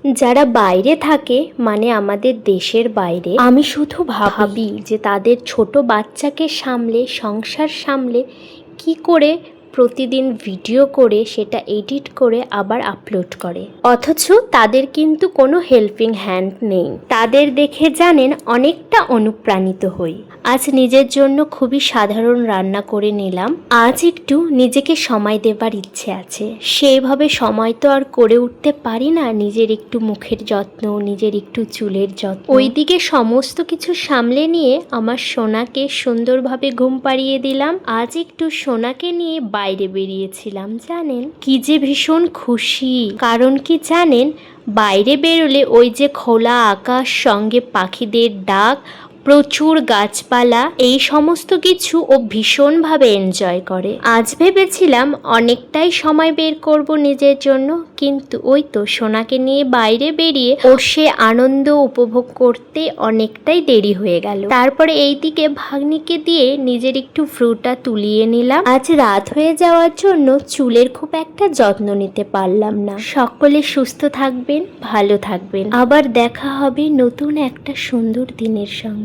যারা বাইরে থাকে, মানে আমাদের দেশের বাইরে, আমি শুধু ভাবি যে তাদের ছোট বাচ্চাকে সামলে, সংসার সামলে কি করে প্রতিদিন ভিডিও করে সেটা এডিট করে আবার আপলোড করে, অথচ তাদের কিন্তু কোনো হেল্পিং হ্যান্ড নেই। তাদের দেখে জানেন অনেকটা অনুপ্রাণিত হই। আজ নিজের জন্য খুবই সাধারণ রান্না করে নিলাম। আজ একটু নিজেকে সময় দেবার ইচ্ছে আছে। সেইভাবে সময় তো আর করে উঠতে পারি না। নিজের একটু মুখের যত্ন, নিজের একটু চুলের যত্ন, ওইদিকে সমস্ত কিছু সামলে নিয়ে আমার সোনাকে সুন্দরভাবে ঘুম পাড়িয়ে দিলাম। আজ একটু সোনাকে নিয়ে বাইরে বেরিয়েছিলাম। জানেন কি যে ভীষণ খুশি, কারণ কি জানেন, বাইরে বেরোলে ওই যে খোলা আকাশ, সঙ্গে পাখিদের ডাক, প্রচুর গাছপালা, এই সমস্ত কিছু ও ভীষণভাবে এনজয় করে। আজ ভেবেছিলাম অনেকটাই সময় বের করব নিজের জন্য, কিন্তু ওই তো সোনাকে নিয়ে বাইরে বেরিয়ে ওর সে আনন্দ উপভোগ করতে অনেকটাই দেরি হয়ে গেল। তারপরে এইদিকে ভাগ্নিকে দিয়ে নিজের একটু ফ্রুটা তুলিয়ে নিলাম। আজ রাত হয়ে যাওয়ার জন্য চুলের খুব একটা যত্ন নিতে পারলাম না। সকলে সুস্থ থাকবেন, ভালো থাকবেন। আবার দেখা হবে নতুন একটা সুন্দর দিনের সঙ্গে।